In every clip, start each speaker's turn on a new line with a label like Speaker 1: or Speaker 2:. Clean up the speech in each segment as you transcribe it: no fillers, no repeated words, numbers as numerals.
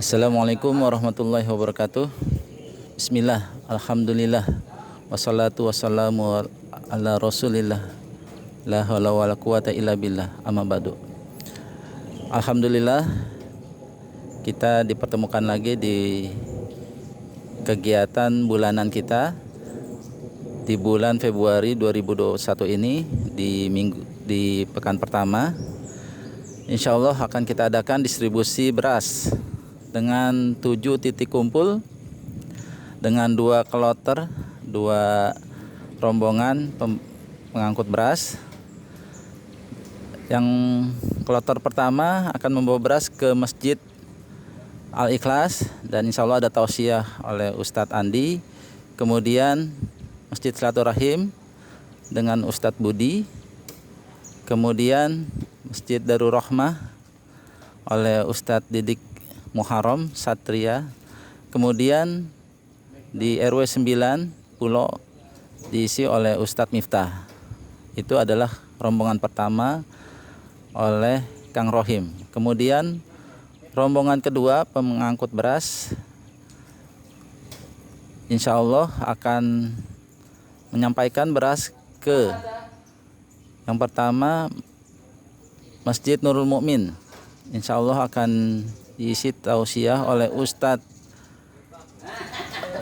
Speaker 1: Assalamualaikum warahmatullahi wabarakatuh. Bismillah, alhamdulillah, wassalatu wassalamu ala rasulillah, la haula wala quwata illa billah, amma ba'du. Alhamdulillah, kita dipertemukan lagi di kegiatan bulanan kita di bulan Februari 2021 ini, di pekan pertama. Insya Allah akan kita adakan distribusi beras dengan 7 titik kumpul, dengan 2 kloter, 2 rombongan pengangkut beras. Yang kloter pertama akan membawa beras ke Masjid Al-Ikhlas, dan insya Allah ada tausiah oleh Ustadz Andi. Kemudian Masjid Silaturahim dengan Ustadz Budi. Kemudian Masjid Darul Rahmah oleh Ustadz Didik Muharram Satria. Kemudian di RW 9 Pulau diisi oleh Ustadz Miftah. Itu adalah rombongan pertama oleh Kang Rohim. Kemudian rombongan kedua pengangkut beras insya Allah akan menyampaikan beras ke yang pertama Masjid Nurul Mukmin. Insya Allah akan diisi tausiah oleh Ustadz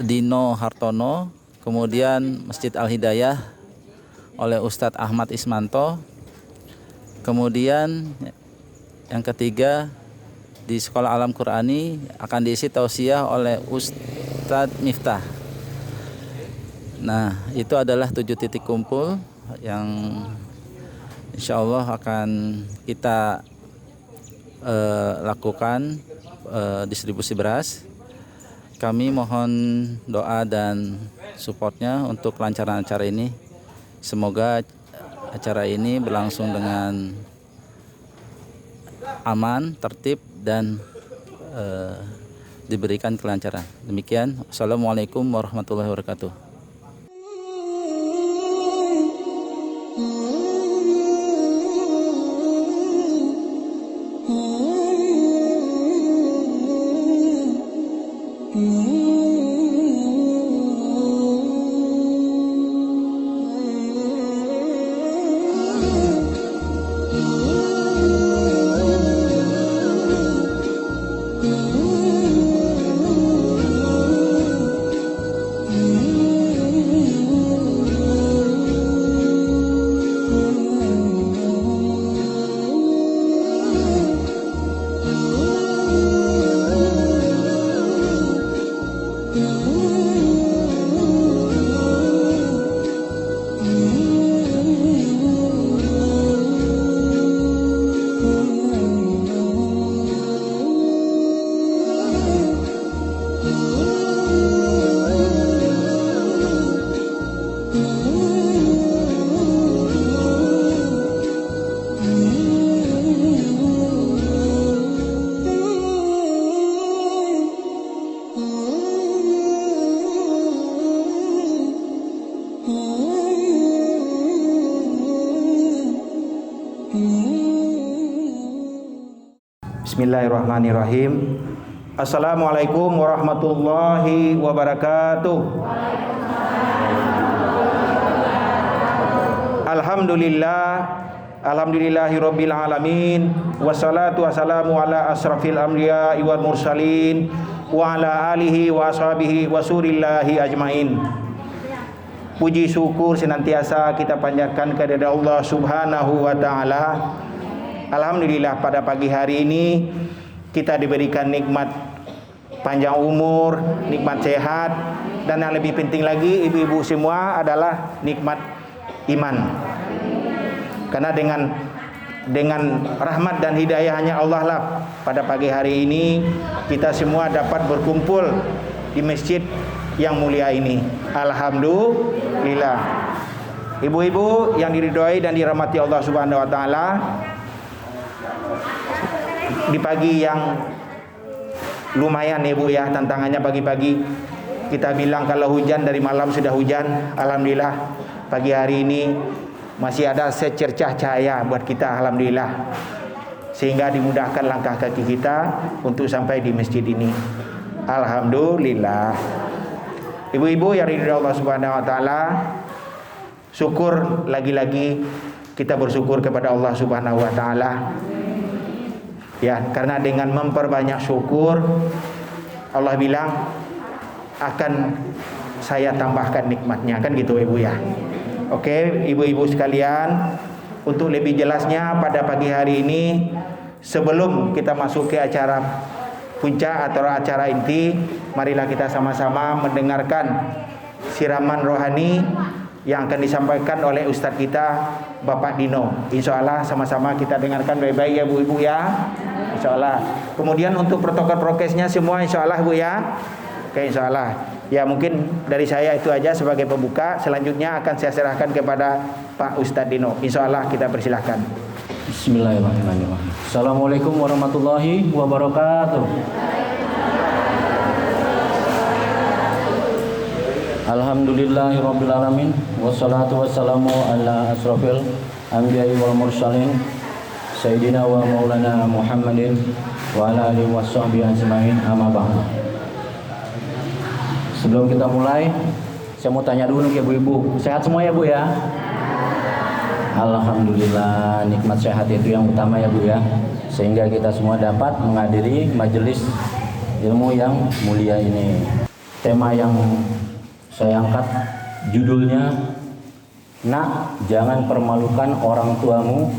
Speaker 1: Dino Hartono. Kemudian Masjid Al-Hidayah oleh Ustadz Ahmad Ismanto. Kemudian yang ketiga di Sekolah Alam Qurani akan diisi tausiah oleh Ustadz Miftah. Nah, itu adalah 7 titik kumpul yang insya Allah akan kita lakukan distribusi beras. Kami mohon doa dan supportnya untuk kelancaran acara ini. Semoga acara ini berlangsung dengan aman, tertib, dan diberikan kelancaran. Demikian. Assalamualaikum warahmatullahi wabarakatuh.
Speaker 2: Bismillahirrahmanirrahim. Assalamualaikum warahmatullahi wabarakatuh. Alhamdulillahirabbil alamin, wassalatu wassalamu ala asrafil anbiya'i wal mursalin wa ala alihi wa ashabihi wa surillahi ajmain. Puji syukur senantiasa kita panjatkan kepada Allah Subhanahu wa taala. Alhamdulillah, pada pagi hari ini kita diberikan nikmat panjang umur, nikmat sehat, dan yang lebih penting lagi ibu-ibu semua adalah nikmat iman. Karena dengan rahmat dan hidayah hanya Allah lah, pada pagi hari ini kita semua dapat berkumpul di masjid yang mulia ini. Alhamdulillah. Ibu-ibu yang diridhoi dan dirahmati Allah Subhanahu wa taala, di pagi yang lumayan ibu ya, tantangannya pagi-pagi kita bilang kalau hujan dari malam sudah hujan. Alhamdulillah pagi hari ini masih ada secercah cahaya buat kita. Alhamdulillah. sehingga dimudahkan langkah kaki kita untuk sampai di masjid ini. Alhamdulillah. Ibu-ibu yang ridho Allah Subhanahu wa taala, syukur lagi-lagi kita bersyukur kepada Allah Subhanahu wa taala. Ya, karena dengan memperbanyak syukur Allah bilang akan saya tambahkan nikmatnya, kan gitu Ibu ya. Oke, ibu-ibu sekalian, untuk lebih jelasnya pada pagi hari ini, sebelum kita masuk ke acara puncak atau acara inti, marilah kita sama-sama mendengarkan siraman rohani yang akan disampaikan oleh Ustadz kita Bapak Dino. Insya Allah sama-sama kita dengarkan baik-baik ya Bu Ibu ya. Insya Allah. Kemudian untuk protokol prokesnya semua insya Allah Bu ya. Oke, insya Allah. Ya, mungkin dari saya itu aja sebagai pembuka. Selanjutnya akan saya serahkan kepada Pak Ustadz Dino. Insya Allah kita persilahkan.
Speaker 1: Bismillahirrahmanirrahim. Assalamualaikum warahmatullahi wabarakatuh. Alhamdulillahirabbil alamin, wassalatu wassalamu ala asrofil anbiya'i wal mursalin sayyidina wa maulana Muhammadin wa ala alihi washabbihi ajmain, amma ba'du. Sebelum kita mulai, saya mau tanya dulu ke ibu-ibu, sehat semua ya Bu ya? Alhamdulillah, nikmat sehat itu yang utama ya Bu ya. Sehingga kita semua dapat menghadiri majelis ilmu yang mulia ini. Tema yang saya angkat judulnya, Nak, jangan permalukan orang tuamu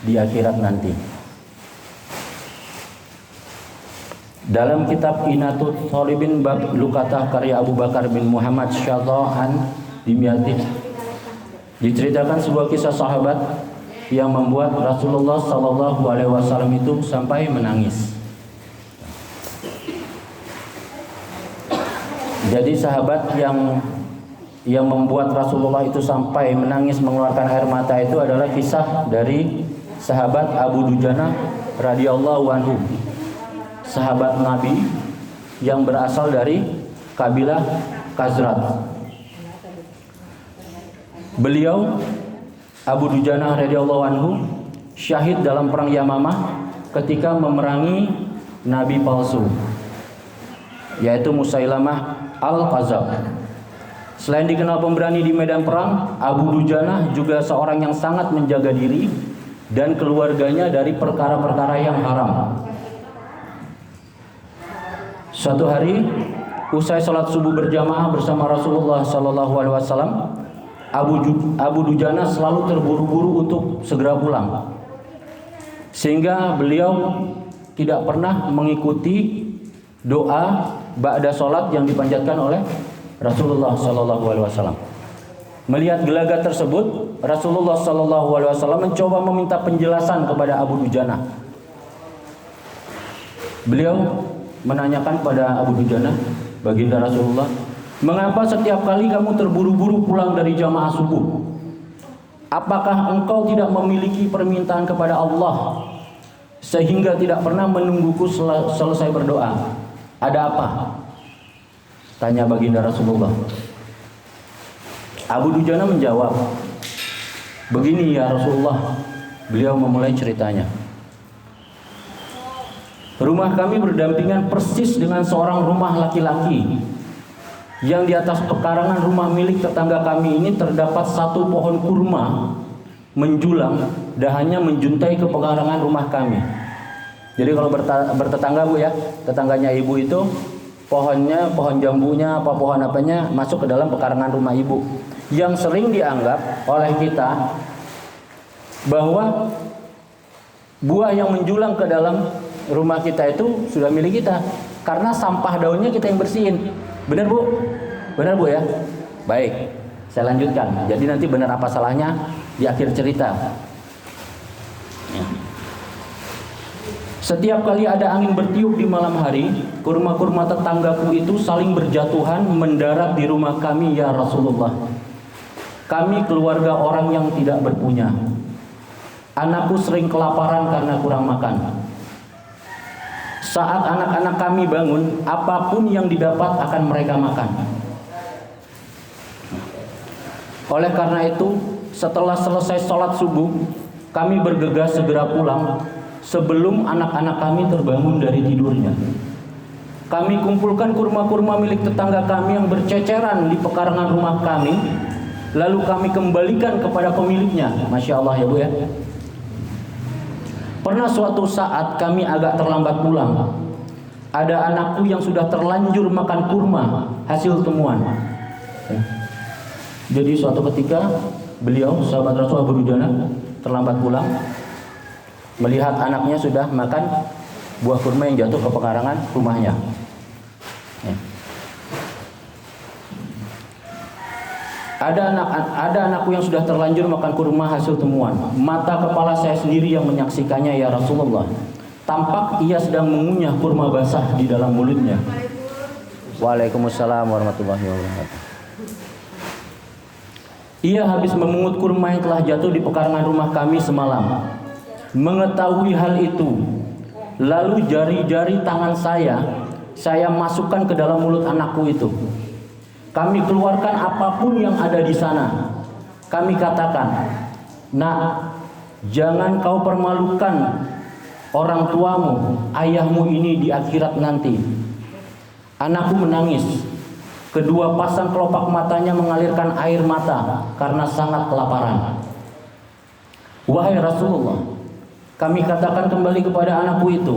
Speaker 1: di akhirat nanti. Dalam kitab Inatut Thalibin bab Lukatah karya Abu Bakar bin Muhammad Syadhan Dimyati, diceritakan sebuah kisah sahabat yang membuat Rasulullah SAW itu sampai menangis. Jadi sahabat yang membuat Rasulullah itu sampai menangis mengeluarkan air mata itu adalah kisah dari sahabat Abu Dujana radhiyallahu anhu, sahabat Nabi yang berasal dari kabilah Khazraj. Beliau Abu Dujana radhiyallahu anhu syahid dalam perang Yamamah ketika memerangi nabi palsu, yaitu Musailamah Al-Kadzab. Selain dikenal pemberani di medan perang, Abu Dujana juga seorang yang sangat menjaga diri dan keluarganya dari perkara-perkara yang haram. Suatu hari, usai sholat subuh berjamaah bersama Rasulullah SAW, Abu Dujana selalu terburu-buru untuk segera pulang, sehingga beliau tidak pernah mengikuti doa ba'da sholat yang dipanjatkan oleh Rasulullah SAW. Melihat gelagat tersebut, Rasulullah SAW mencoba meminta penjelasan kepada Abu Dujana. Beliau menanyakan pada Abu Dujana, baginda Rasulullah, mengapa setiap kali kamu terburu-buru pulang dari jamaah subuh? Apakah engkau tidak memiliki permintaan kepada Allah sehingga tidak pernah menungguku selesai berdoa? Ada apa? Tanya baginda Rasulullah. Abu Dujana menjawab, begini ya Rasulullah. Beliau memulai ceritanya. Rumah kami berdampingan persis dengan seorang rumah laki-laki yang di atas pekarangan rumah milik tetangga kami ini terdapat satu pohon kurma menjulang, dahannya menjuntai ke pekarangan rumah kami. Jadi kalau bertetangga Bu ya, tetangganya ibu itu pohonnya, pohon jambunya, apa pohon apanya masuk ke dalam pekarangan rumah ibu. Yang sering dianggap oleh kita bahwa buah yang menjulang ke dalam rumah kita itu sudah milik kita, karena sampah daunnya kita yang bersihin. Benar Bu? Benar Bu ya? Baik, saya lanjutkan. Jadi nanti benar apa salahnya di akhir cerita. Ya. Setiap kali ada angin bertiup di malam hari, kurma-kurma tetanggaku itu saling berjatuhan mendarat di rumah kami ya Rasulullah. Kami keluarga orang yang tidak berpunya. Anakku sering kelaparan karena kurang makan. Saat anak-anak kami bangun, apapun yang didapat akan mereka makan. Oleh karena itu, setelah selesai sholat subuh, kami bergegas segera pulang
Speaker 3: sebelum anak-anak kami terbangun dari tidurnya. Kami kumpulkan kurma-kurma milik tetangga kami yang berceceran di pekarangan rumah kami, lalu kami kembalikan kepada pemiliknya. Masya Allah ya Bu ya. Pernah suatu saat kami agak terlambat pulang. Ada anakku yang sudah terlanjur makan kurma hasil temuan. Jadi suatu ketika beliau, sahabat Rasul Abu Dujana, terlambat pulang, melihat anaknya sudah makan buah kurma yang jatuh ke pekarangan rumahnya. Ada anakku yang sudah terlanjur makan kurma hasil temuan. Mata kepala saya sendiri yang menyaksikannya ya Rasulullah. Tampak ia sedang mengunyah kurma basah di dalam mulutnya. Waalaikumsalam warahmatullahi wabarakatuh. Ia habis memungut kurma yang telah jatuh di pekarangan rumah kami semalam. Mengetahui hal itu, lalu jari-jari tangan saya masukkan ke dalam mulut anakku itu. Kami keluarkan apapun yang ada di sana. Kami katakan, "Nak, jangan kau permalukan orang tuamu, ayahmu ini di akhirat nanti." Anakku menangis. Kedua pasang kelopak matanya mengalirkan air mata karena sangat kelaparan. Wahai Rasulullah, kami katakan kembali kepada anakku itu,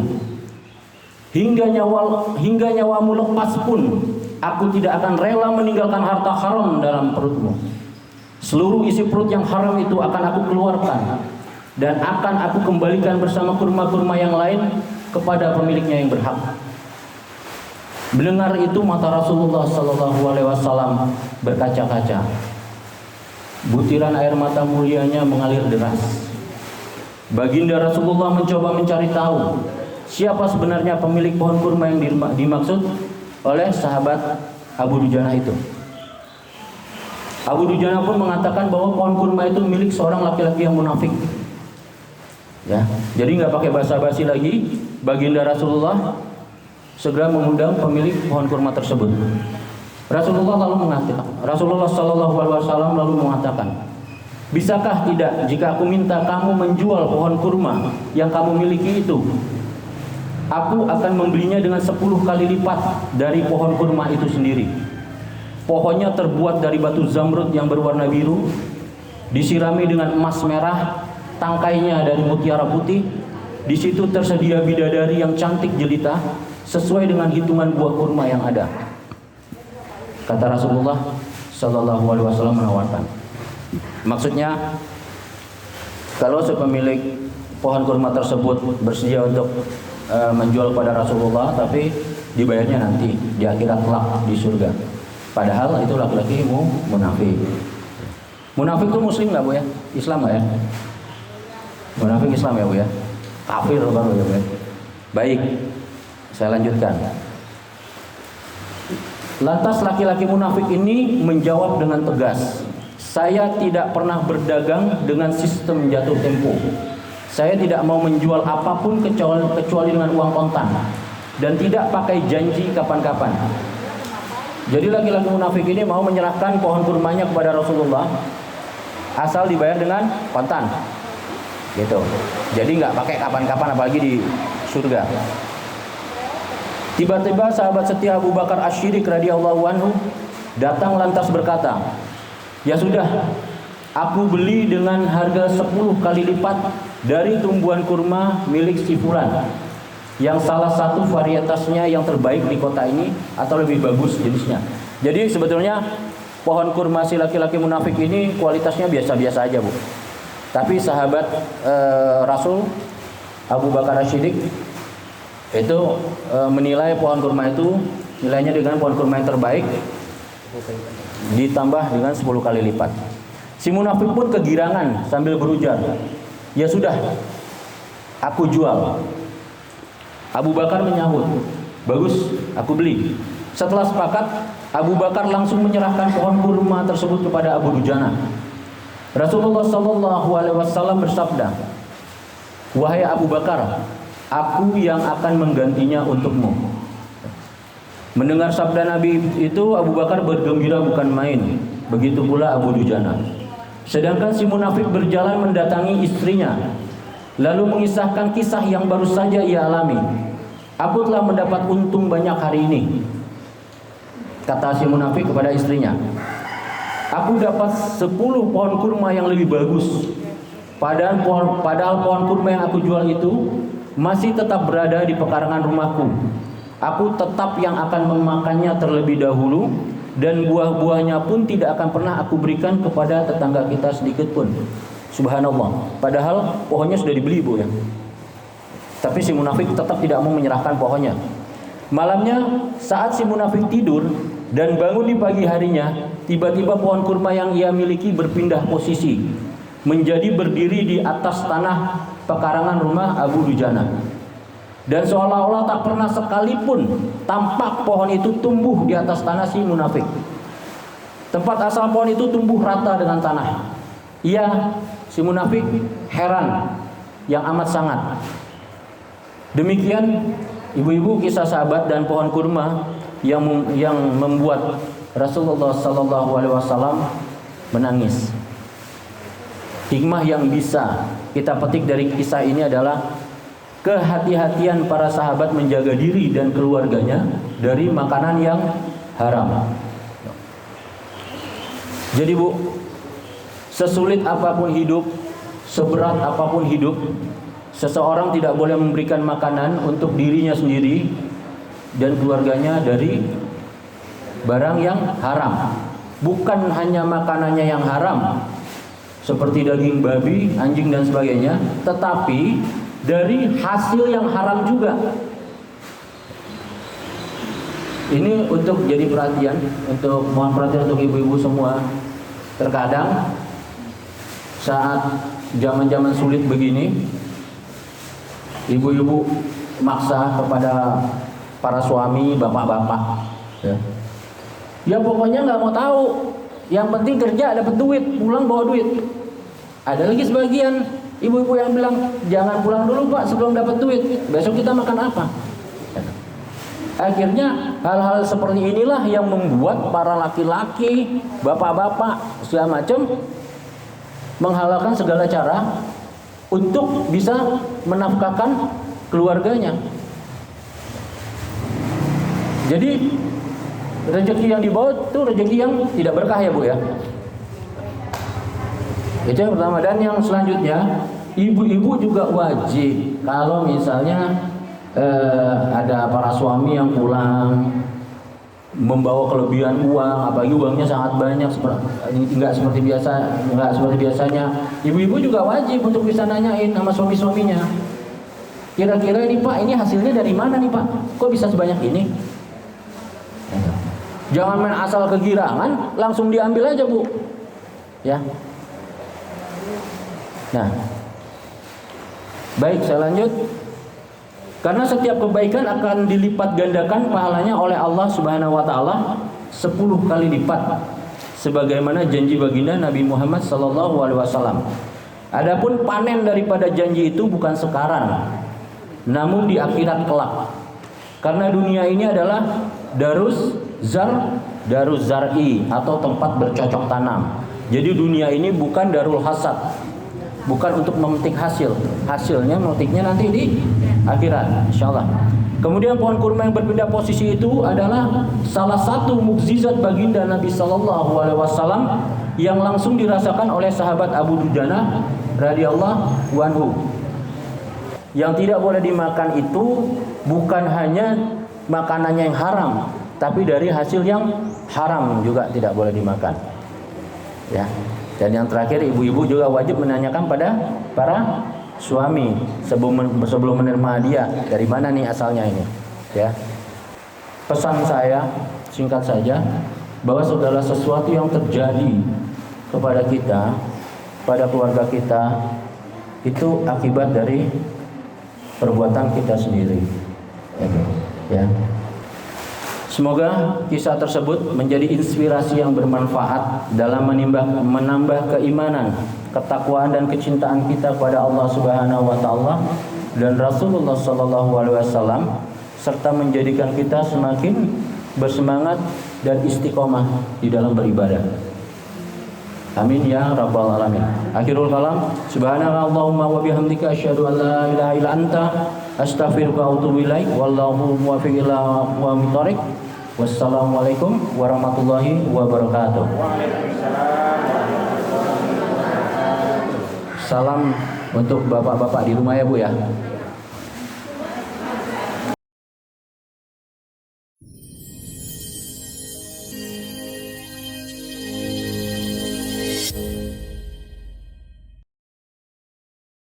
Speaker 3: hingga nyawamu lepas pun aku tidak akan rela meninggalkan harta haram dalam perutmu. Seluruh isi perut yang haram itu akan aku keluarkan dan akan aku kembalikan bersama kurma-kurma yang lain kepada pemiliknya yang berhak. Mendengar itu mata Rasulullah SAW berkaca-kaca. Butiran air mata mulianya mengalir deras. Baginda Rasulullah mencoba mencari tahu siapa sebenarnya pemilik pohon kurma yang dimaksud oleh sahabat Abu Dujana itu. Abu Dujana pun mengatakan bahwa pohon kurma itu milik seorang laki-laki yang munafik. Ya, jadi nggak pakai basa-basi lagi. Baginda Rasulullah segera mengundang pemilik pohon kurma tersebut. Rasulullah Shallallahu Alaihi Wasallam lalu mengatakan, bisakah tidak jika aku minta kamu menjual pohon kurma yang kamu miliki itu? Aku akan membelinya dengan 10 kali lipat dari pohon kurma itu sendiri. Pohonnya terbuat dari batu zamrud yang berwarna biru, disirami dengan emas merah, tangkainya dari mutiara putih. Di situ tersedia bidadari yang cantik jelita sesuai dengan hitungan buah kurma yang ada. Kata Rasulullah Shallallahu Alaihi Wasallam menawarkan. Maksudnya, kalau sepemilik pohon kurma tersebut bersedia untuk menjual pada Rasulullah, tapi dibayarnya nanti di akhirat kelak di surga. Padahal itu laki-laki munafik. Munafik itu muslim nggak Bu ya? Islam nggak ya? Munafik Islam ya Bu ya? Kafir baru ya Bu ya? Baik, saya lanjutkan. Lantas laki-laki munafik ini menjawab dengan tegas, saya tidak pernah berdagang dengan sistem jatuh tempo. Saya tidak mau menjual apapun kecuali dengan uang kontan dan tidak pakai janji kapan-kapan. Jadi laki-laki munafik ini mau menyerahkan pohon kurmanya kepada Rasulullah asal dibayar dengan kontan, gitu. Jadi nggak pakai kapan-kapan, apalagi di surga. Tiba-tiba sahabat setia Abu Bakar Asy-Syiddiq radhiyallahu anhu datang lantas berkata, ya sudah, aku beli dengan harga 10 kali lipat dari tumbuhan kurma milik si fulan, yang salah satu varietasnya yang terbaik di kota ini atau lebih bagus jenisnya. Jadi sebetulnya pohon kurma si laki-laki munafik ini kualitasnya biasa-biasa aja Bu. Tapi sahabat Rasul Abu Bakar Asy-Syiddiq itu menilai pohon kurma itu nilainya dengan pohon kurma yang terbaik ditambah dengan 10 kali lipat. Si munafik pun kegirangan sambil berujar, ya sudah, aku jual. Abu Bakar menyahut, bagus, aku beli. Setelah sepakat, Abu Bakar langsung menyerahkan pohon kurma tersebut kepada Abu Dujana. Rasulullah Shallallahu Alaihi Wasallam bersabda, wahai Abu Bakar, aku yang akan menggantinya untukmu. Mendengar sabda Nabi itu, Abu Bakar bergembira bukan main. Begitu pula Abu Dujana. Sedangkan si munafik berjalan mendatangi istrinya lalu mengisahkan kisah yang baru saja ia alami. Aku telah mendapat untung banyak hari ini, kata si munafik kepada istrinya. Aku dapat 10 pohon kurma yang lebih bagus. Padahal pohon kurma yang aku jual itu masih tetap berada di pekarangan rumahku. Aku tetap yang akan memakannya terlebih dahulu, dan buah-buahnya pun tidak akan pernah aku berikan kepada tetangga kita sedikit pun. Subhanallah. Padahal pohonnya sudah dibeli, Bu, ya. Tapi si munafik tetap tidak mau menyerahkan pohonnya. Malamnya saat si munafik tidur dan bangun di pagi harinya, tiba-tiba pohon kurma yang ia miliki berpindah posisi, menjadi berdiri di atas tanah pekarangan rumah Abu Dujana. Dan seolah-olah tak pernah sekalipun tampak pohon itu tumbuh di atas tanah si munafik. Tempat asal pohon itu tumbuh rata dengan tanah. Ia, si munafik, heran yang amat sangat. Demikian ibu-ibu kisah sahabat dan pohon kurma yang membuat Rasulullah Sallallahu Alaihi Wasallam menangis. Hikmah yang bisa kita petik dari kisah ini adalah kehati-hatian para sahabat menjaga diri dan keluarganya dari makanan yang haram. Jadi, Bu, sesulit apapun hidup, seberat apapun hidup, seseorang tidak boleh memberikan makanan untuk dirinya sendiri dan keluarganya dari barang yang haram. Bukan hanya makanannya yang haram, seperti daging babi, anjing dan sebagainya, tetapi dari hasil yang haram juga. Ini untuk jadi perhatian, mohon perhatian untuk ibu-ibu semua. Terkadang saat zaman-zaman sulit begini, ibu-ibu maksa kepada para suami, bapak-bapak, ya pokoknya nggak mau tahu, yang penting kerja dapat duit, pulang bawa duit. Ada lagi sebagian ibu-ibu yang bilang, jangan pulang dulu Pak sebelum dapat duit, besok kita makan apa. Akhirnya hal-hal seperti inilah yang membuat para laki-laki, bapak-bapak, segala macam menghalalkan segala cara untuk bisa menafkahkan keluarganya. Jadi rezeki yang dibawa itu rezeki yang tidak berkah, ya Bu, ya. Itu yang pertama. Dan yang selanjutnya, ibu-ibu juga wajib kalau misalnya ada para suami yang pulang membawa kelebihan uang, apalagi uangnya sangat banyak, nggak seperti biasanya. Ibu-ibu juga wajib untuk bisa nanyain sama suami-suaminya, kira-kira ini Pak, ini hasilnya dari mana nih Pak? Kok bisa sebanyak ini? Jangan main asal kegirangan, langsung diambil aja, Bu. Ya. Nah, baik, saya lanjut. Karena setiap kebaikan akan dilipat gandakan pahalanya oleh Allah Subhanahu wa taala 10 kali lipat, sebagaimana janji baginda Nabi Muhammad sallallahu alaihi wasallam. Adapun panen daripada janji itu bukan sekarang, namun di akhirat kelak. Karena dunia ini adalah daruz zar'i atau tempat bercocok tanam. Jadi dunia ini bukan darul hasad, bukan untuk memetik hasil. Hasilnya memetiknya nanti di akhirat, insyaallah. Kemudian pohon kurma yang berpindah posisi itu adalah salah satu mukjizat baginda Nabi sallallahu alaihi wasallam yang langsung dirasakan oleh sahabat Abu Dujana radhiyallahu anhu. Yang tidak boleh dimakan itu bukan hanya makanannya yang haram, tapi dari hasil yang haram juga tidak boleh dimakan. Ya. Dan yang terakhir, ibu-ibu juga wajib menanyakan pada para suami sebelum menerima hadiah, dari mana nih asalnya ini. Ya. Pesan saya singkat saja, bahwa segala sesuatu yang terjadi kepada kita, pada keluarga kita, itu akibat dari perbuatan kita sendiri. Ya. Semoga kisah tersebut menjadi inspirasi yang bermanfaat dalam menambah keimanan, ketakwaan dan kecintaan kita kepada Allah Subhanahu wa taala dan Rasulullah sallallahu alaihi wasallam, serta menjadikan kita semakin bersemangat dan istiqomah di dalam beribadah. Amin ya rabbal alamin. Akhirul kalam, subhanaka Allahumma wa bihamdika asyhadu an la ilaha illa anta astaghfiruka wa atubu ilaik. Wallahu muwaffiq ila aqwamit thoriq. Wassalamualaikum warahmatullahi wabarakatuh. Salam untuk bapak-bapak di rumah ya Bu ya.